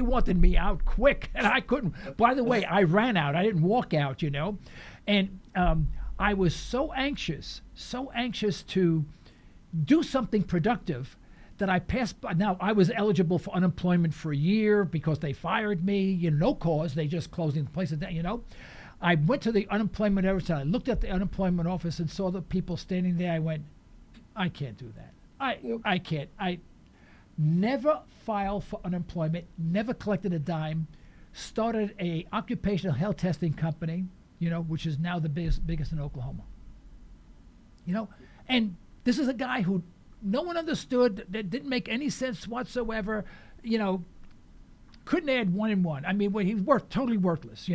wanted me out quick, and I couldn't. By the way, I ran out. I didn't walk out, And I was so anxious to do something productive that I passed by. Now, I was eligible for unemployment for a year because they fired me, no cause. They just closing the place down, I went to the unemployment office and I looked at the unemployment office and saw the people standing there. I went, I can't do that. I can't. I never filed for unemployment, never collected a dime, started a occupational health testing company, which is now the biggest in Oklahoma. And this is a guy who no one understood, that didn't make any sense whatsoever, couldn't add 1 and 1. I mean, he was totally worthless,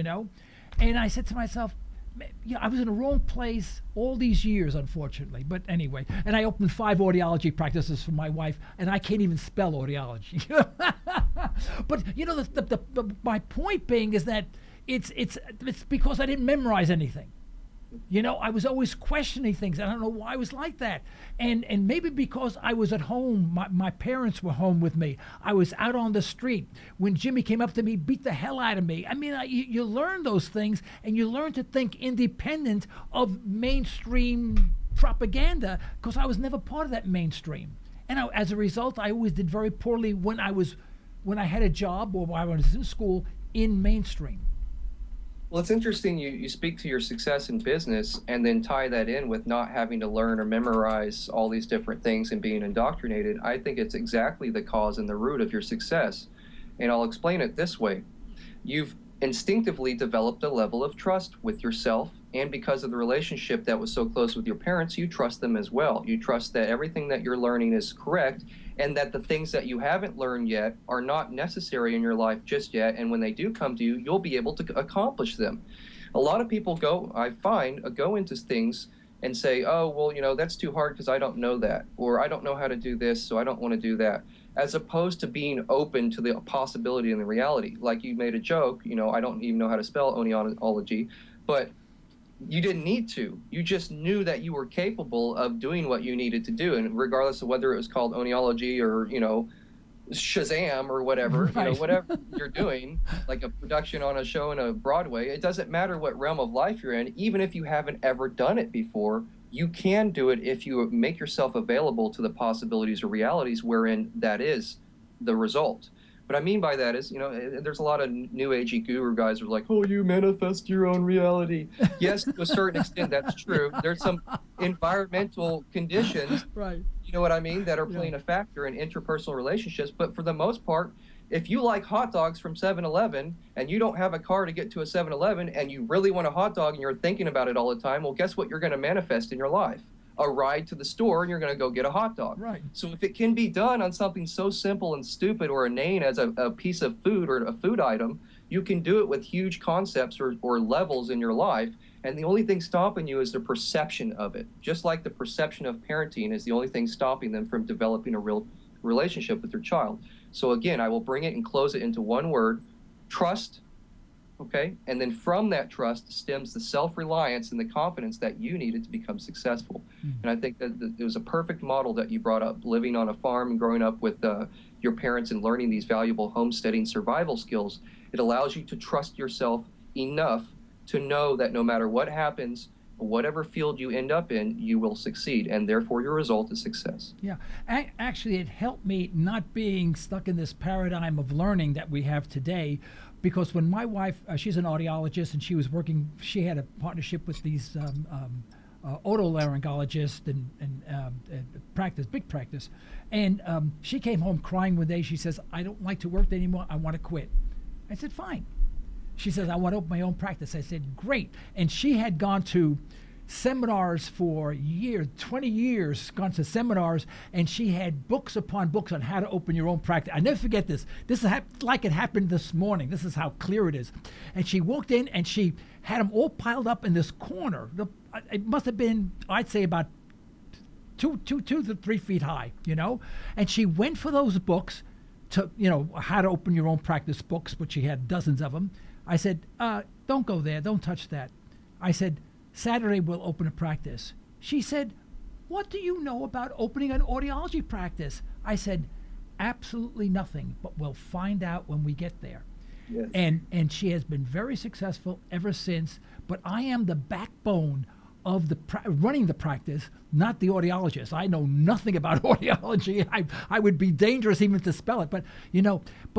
And I said to myself, I was in the wrong place all these years, unfortunately. But anyway, and I opened 5 audiology practices for my wife, and I can't even spell audiology. But my point being is that it's because I didn't memorize anything. I was always questioning things. I don't know why I was like that. And maybe because I was at home, my parents were home with me. I was out on the street. When Jimmy came up to me, beat the hell out of me. I mean, you learn those things, and you learn to think independent of mainstream propaganda, because I was never part of that mainstream. And as a result, I always did very poorly when I had a job or when I was in school in mainstream. Well, it's interesting you speak to your success in business and then tie that in with not having to learn or memorize all these different things and being indoctrinated. I think it's exactly the cause and the root of your success. And I'll explain it this way. You've instinctively developed a level of trust with yourself, and because of the relationship that was so close with your parents, you trust them as well. You trust that everything that you're learning is correct, and that the things that you haven't learned yet are not necessary in your life just yet, and when they do come to you, you'll be able to accomplish them. A lot of people go into things and say, oh, well, that's too hard because I don't know that, or I don't know how to do this, so I don't want to do that, as opposed to being open to the possibility and the reality. Like you made a joke, I don't even know how to spell oneology, but you didn't need to. You just knew that you were capable of doing what you needed to do, and regardless of whether it was called oneology or, Shazam or whatever, right. Whatever you're doing, like a production on a show in a Broadway, it doesn't matter what realm of life you're in. Even if you haven't ever done it before, you can do it if you make yourself available to the possibilities or realities wherein that is the result. What I mean by that is, there's a lot of new agey guru guys who are like, oh, you manifest your own reality. Yes, to a certain extent, that's true. There's some environmental conditions, right? You know what I mean, that are playing a factor in interpersonal relationships. But for the most part, if you like hot dogs from 7-Eleven and you don't have a car to get to a 7-Eleven and you really want a hot dog and you're thinking about it all the time, well, guess what you're going to manifest in your life? A ride to the store, and you're going to go get a hot dog. Right. So if it can be done on something so simple and stupid or inane as a piece of food or a food item, you can do it with huge concepts or levels in your life. And the only thing stopping you is the perception of it. Just like the perception of parenting is the only thing stopping them from developing a real relationship with their child. So again, I will bring it and close it into one word: trust. Okay, and then from that trust stems the self-reliance and the confidence that you needed to become successful. And I think that it was a perfect model that you brought up, living on a farm and growing up with your parents and learning these valuable homesteading survival skills. It allows you to trust yourself enough to know that no matter what happens, whatever field you end up in, you will succeed, and therefore your result is success. Yeah, actually, it helped me not being stuck in this paradigm of learning that we have today. Because when my wife, she's an audiologist, and she had a partnership with these otolaryngologists and big practice. And she came home crying one day. She says, I don't like to work there anymore. I want to quit. I said, fine. She says, I want to open my own practice. I said, great. And she had gone to seminars for years, 20 years, gone to seminars, and she had books upon books on how to open your own practice. I never forget this. This is like it happened this morning. This is how clear it is. And she walked in and she had them all piled up in this corner. It must have been, I'd say, about 2 to 3 feet high, And she went for those books to, how to open your own practice books, which she had dozens of them. I said, don't go there. Don't touch that. I said, Saturday we'll open a practice. She said, what do you know about opening an audiology practice? I said, absolutely nothing, but we'll find out when we get there. Yes. And she has been very successful ever since, but I am the backbone of the running the practice, not the audiologist. I know nothing about audiology. I would be dangerous even to spell it, but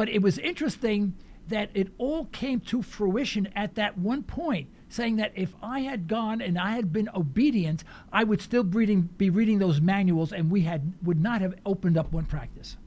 it was interesting that it all came to fruition at that one point, saying that if I had gone and I had been obedient, I would still be reading those manuals, and would not have opened up one practice.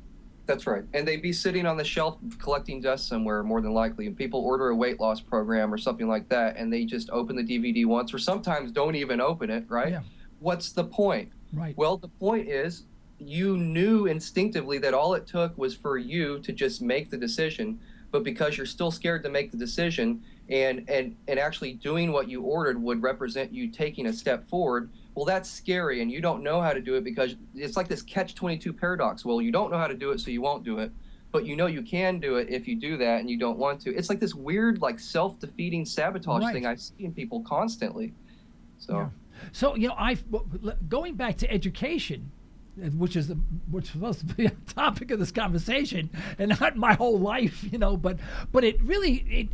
That's right. And they'd be sitting on the shelf collecting dust somewhere, more than likely. And people order a weight loss program or something like that, and they just open the DVD once, or sometimes don't even open it, right? Yeah. What's the point? Right. Well, the point is you knew instinctively that all it took was for you to just make the decision. But because you're still scared to make the decision, and actually doing what you ordered would represent you taking a step forward, well, that's scary, and you don't know how to do it because it's like this catch-22 paradox. Well, you don't know how to do it, so you won't do it, but you can do it if you do that and you don't want to. It's like this weird, like, self-defeating sabotage thing I see in people constantly. So, yeah. So going back to education, which is supposed to be a topic of this conversation, and not my whole life, but it really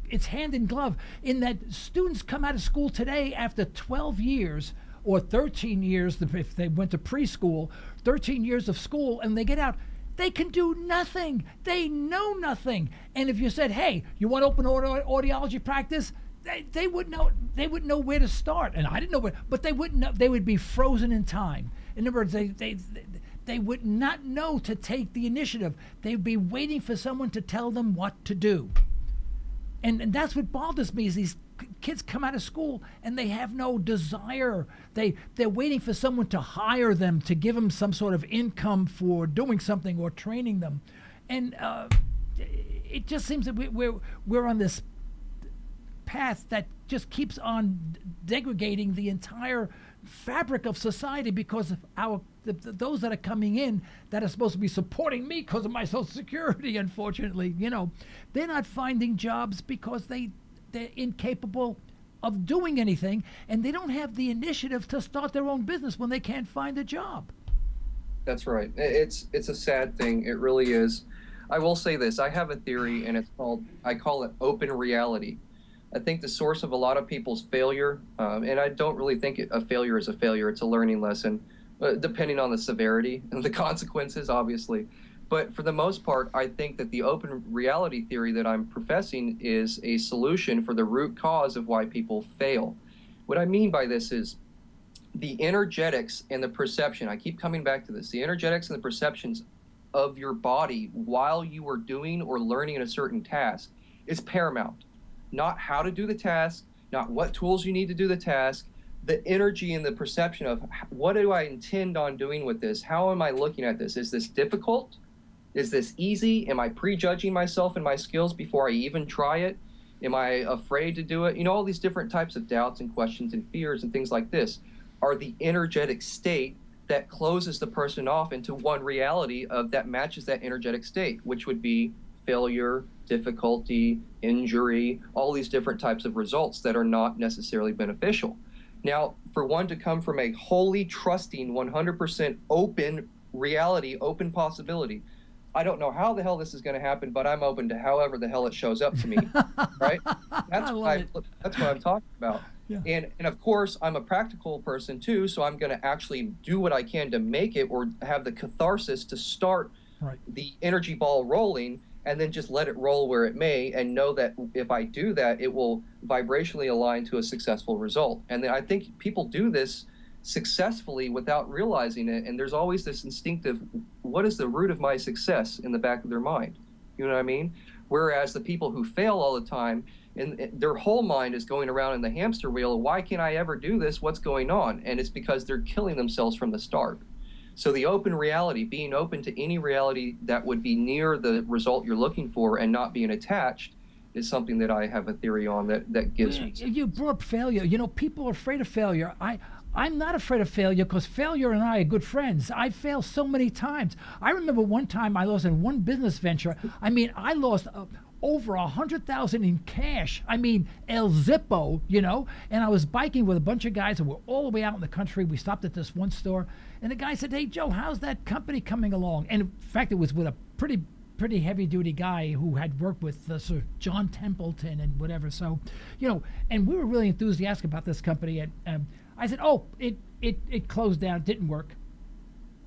it's hand in glove in that students come out of school today after 12 years or 13 years if they went to preschool, 13 years of school, and they get out. They can do nothing. They know nothing. And if you said, hey, you want to open audiology practice? They wouldn't know where to start. And I didn't know where, but they wouldn't know. They would be frozen in time. In other words, they would not know to take the initiative. They'd be waiting for someone to tell them what to do. And that's what bothers me, is these kids come out of school and they have no desire. They're waiting for someone to hire them, to give them some sort of income for doing something or training them. And it just seems that we're on this path that just keeps on degrading the entire fabric of society, because of those that are coming in that are supposed to be supporting me because of my Social Security, unfortunately, they're not finding jobs because they're incapable of doing anything, and they don't have the initiative to start their own business when they can't find a job. That's right. It's a sad thing. It really is. I will say this. I have a theory, and I call it open reality. I think the source of a lot of people's failure, and I don't really think a failure is a failure. It's a learning lesson, depending on the severity and the consequences, obviously. But for the most part, I think that the open reality theory that I'm professing is a solution for the root cause of why people fail. What I mean by this is the energetics and the perception. I keep coming back to this. The energetics and the perceptions of your body while you are doing or learning a certain task is paramount. Not how to do the task, not what tools you need to do the task, the energy and the perception of what do I intend on doing with this? How am I looking at this? Is this difficult? Is this easy? Am I prejudging myself and my skills before I even try it? Am I afraid to do it? All these different types of doubts and questions and fears and things like this are the energetic state that closes the person off into one reality that matches that energetic state, which would be failure, difficulty, injury, all these different types of results that are not necessarily beneficial. Now, for one to come from a wholly trusting, 100% open reality, open possibility, I don't know how the hell this is going to happen, but I'm open to however the hell it shows up to me, right? That's what I'm talking about. Yeah. And of course, I'm a practical person too, so I'm going to actually do what I can to make it, or have the catharsis to start the energy ball rolling, and then just let it roll where it may, and know that if I do that, it will vibrationally align to a successful result. And then I think people do this successfully without realizing it, and there's always this instinctive, what is the root of my success, in the back of their mind? You know what I mean? Whereas the people who fail all the time, and their whole mind is going around in the hamster wheel, why can't I ever do this? What's going on? And it's because they're killing themselves from the start. So the open reality, being open to any reality that would be near the result you're looking for and not being attached, is something that I have a theory on that gives me. You brought up failure. People are afraid of failure. I'm not afraid of failure, because failure and I are good friends. I failed so many times. I remember one time I lost in one business venture. I lost over $100,000 in cash. El Zippo, and I was biking with a bunch of guys, and we're all the way out in the country. We stopped at this one store, and the guy said, "Hey, Joe, how's that company coming along?" And in fact, it was with a pretty heavy-duty guy who had worked with Sir John Templeton and whatever. So, and we were really enthusiastic about this company. And I said, "Oh, it closed down, didn't work."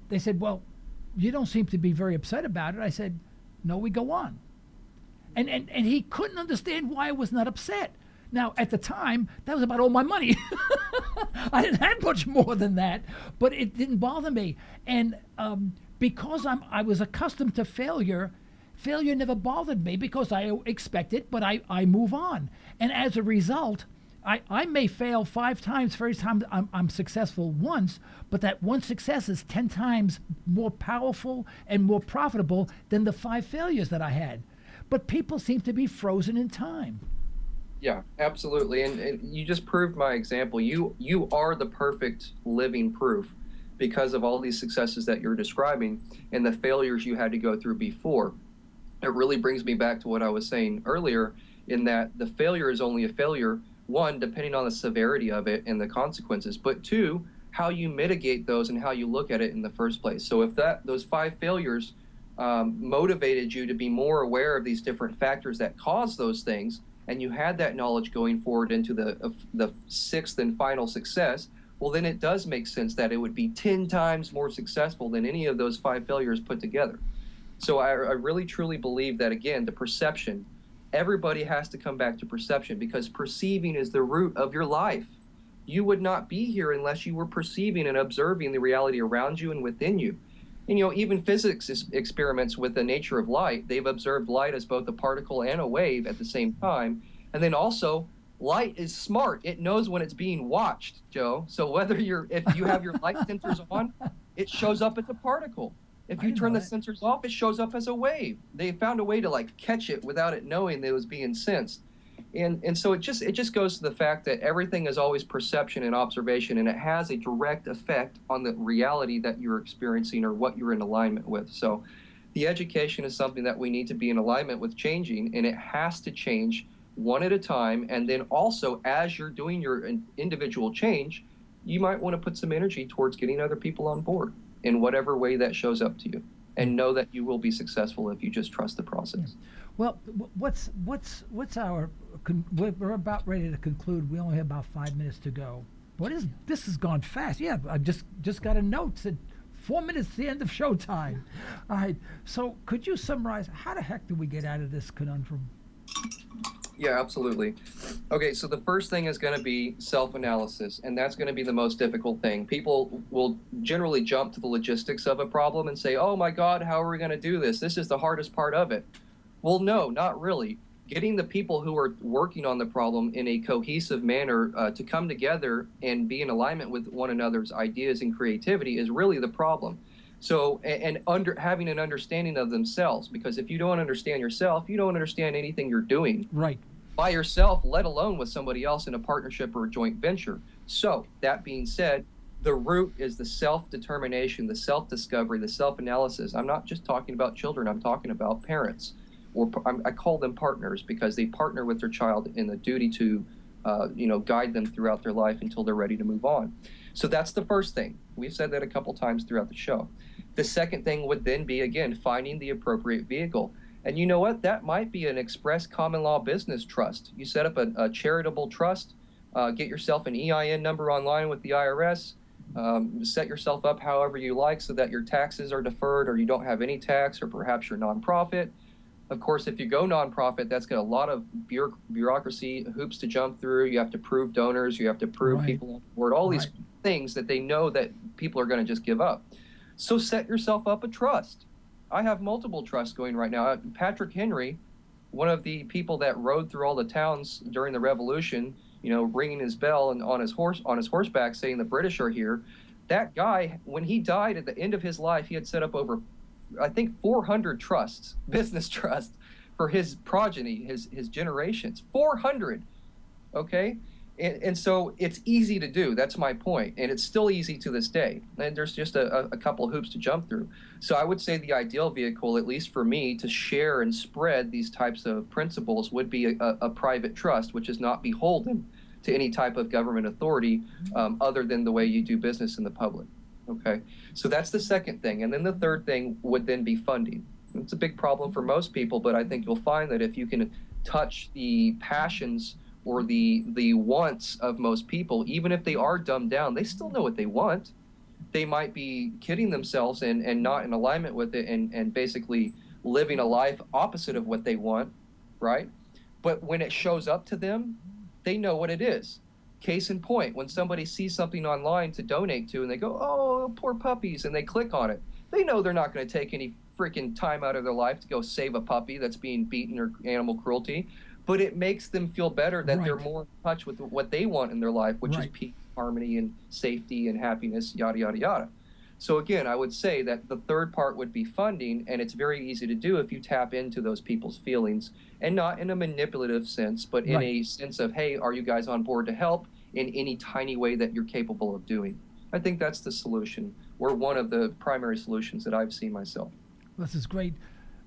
They said, "Well, you don't seem to be very upset about it." I said, "No, we go on." And he couldn't understand why I was not upset. Now, at the time, that was about all my money. I didn't have much more than that, but it didn't bother me. And because I was accustomed to failure never bothered me, because I expect it, but I move on. And as a result, I may fail 5 times for every time I'm successful once, but that one success is 10 times more powerful and more profitable than the 5 failures that I had. But people seem to be frozen in time. Yeah, absolutely. And you just proved my example. You are the perfect living proof, because of all these successes that you're describing and the failures you had to go through before. It really brings me back to what I was saying earlier, in that the failure is only a failure, 1, depending on the severity of it and the consequences, but 2, how you mitigate those and how you look at it in the first place. So if those 5 failures motivated you to be more aware of these different factors that cause those things, and you had that knowledge going forward into the 6th and final success, well, then it does make sense that it would be 10 times more successful than any of those 5 failures put together. So I really truly believe that, again, the perception, everybody has to come back to perception, because perceiving is the root of your life. You would not be here unless you were perceiving and observing the reality around you and within you. And, even physics experiments with the nature of light, they've observed light as both a particle and a wave at the same time. And then also, light is smart. It knows when it's being watched, Joe. So if you have your light sensors on, it shows up as a particle. If you turn the sensors off, it shows up as a wave. They found a way to catch it without it knowing that it was being sensed. And so it just goes to the fact that everything is always perception and observation, and it has a direct effect on the reality that you're experiencing or what you're in alignment with. So the education is something that we need to be in alignment with changing, and it has to change one at a time. And then also, as you're doing your individual change, you might want to put some energy towards getting other people on board in whatever way that shows up to you, and know that you will be successful if you just trust the process. Well, what's our? We're about ready to conclude. We only have about 5 minutes to go. This has gone fast. Yeah, I just got a note said 4 minutes to the end of showtime. All right. So could you summarize how the heck do we get out of this conundrum? Yeah, absolutely. Okay, so the first thing is going to be self-analysis, and that's going to be the most difficult thing. People will generally jump to the logistics of a problem and say, oh my God, how are we going to do this? This is the hardest part of it. Well, no, not really. Getting the people who are working on the problem in a cohesive manner to come together and be in alignment with one another's ideas and creativity is really the problem. So, having an understanding of themselves, because if you don't understand yourself, you don't understand anything you're doing. Right. By yourself, let alone with somebody else in a partnership or a joint venture. So, that being said, the root is the self-determination, the self-discovery, the self-analysis. I'm not just talking about children, I'm talking about parents. I call them partners, because they partner with their child in the duty to guide them throughout their life until they're ready to move on. So that's the first thing. We've said that a couple times throughout the show. The second thing would then be, again, finding the appropriate vehicle. And you know what? That might be an express common law business trust. You set up a charitable trust, get yourself an EIN number online with the IRS, set yourself up however you like so that your taxes are deferred or you don't have any tax, or perhaps you're nonprofit. Of course, if you go nonprofit, that's got a lot of bureaucracy hoops to jump through. You have to prove donors. You have to prove people on board, all these things that they know that people are going to just give up. So set yourself up a trust. I have multiple trusts going right now. Patrick Henry, one of the people that rode through all the towns during the Revolution, ringing his bell and on his horseback saying the British are here. That guy, when he died at the end of his life, he had set up over, I think, 400 trusts, business trusts, for his progeny, his generations. 400, okay? And so it's easy to do. That's my point. And it's still easy to this day. And there's just a couple hoops to jump through. So I would say the ideal vehicle, at least for me, to share and spread these types of principles would be a private trust, which is not beholden to any type of government authority other than the way you do business in the public. Okay, so that's the second thing. And then the third thing would then be funding. It's a big problem for most people, but I think you'll find that if you can touch the passions or the wants of most people, even if they are dumbed down, they still know what they want. They might be kidding themselves and not in alignment with it and basically living a life opposite of what they want, right? But when it shows up to them, they know what it is. Case in point, when somebody sees something online to donate to and they go, oh, poor puppies, and they click on it, they know they're not going to take any freaking time out of their life to go save a puppy that's being beaten or animal cruelty, but it makes them feel better that they're more in touch with what they want in their life, which is peace, harmony, and safety and happiness, yada, yada, yada. So again, I would say that the third part would be funding, and it's very easy to do if you tap into those people's feelings, and not in a manipulative sense, but in a sense of, hey, are you guys on board to help in any tiny way that you're capable of doing? I think that's the solution, or one of the primary solutions that I've seen myself. This is great.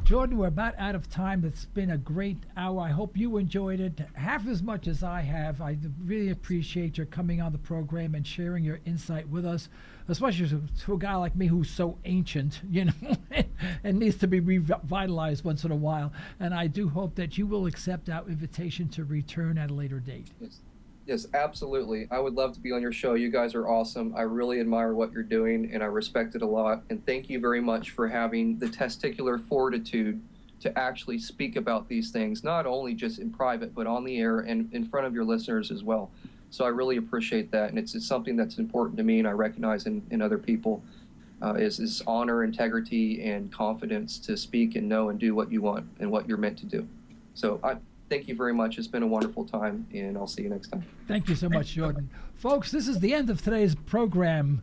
Jordan, we're about out of time. It's been a great hour. I hope you enjoyed it half as much as I have. I really appreciate your coming on the program and sharing your insight with us, especially to a guy like me who's so ancient, and needs to be revitalized once in a while. And I do hope that you will accept our invitation to return at a later date. Yes. Yes, absolutely. I would love to be on your show. You guys are awesome. I really admire what you're doing, and I respect it a lot. And thank you very much for having the testicular fortitude to actually speak about these things, not only just in private, but on the air and in front of your listeners as well. So I really appreciate that, and it's something that's important to me, and I recognize in other people is honor, integrity, and confidence to speak and know and do what you want and what you're meant to do. So I thank you very much. It's been a wonderful time, and I'll see you next time. Thank you so much, Jordan. Folks, this is the end of today's program.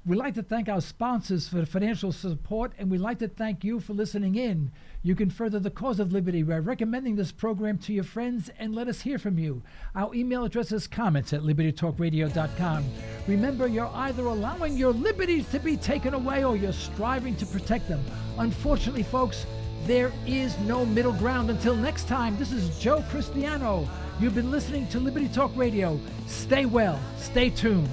We'd like to thank our sponsors for the financial support, and we'd like to thank you for listening in. You can further the cause of liberty by recommending this program to your friends and let us hear from you. Our email address is comments@libertytalkradio.com. Remember, you're either allowing your liberties to be taken away or you're striving to protect them. Unfortunately, folks, there is no middle ground. Until next time, this is Joe Cristiano. You've been listening to Liberty Talk Radio. Stay well, stay tuned.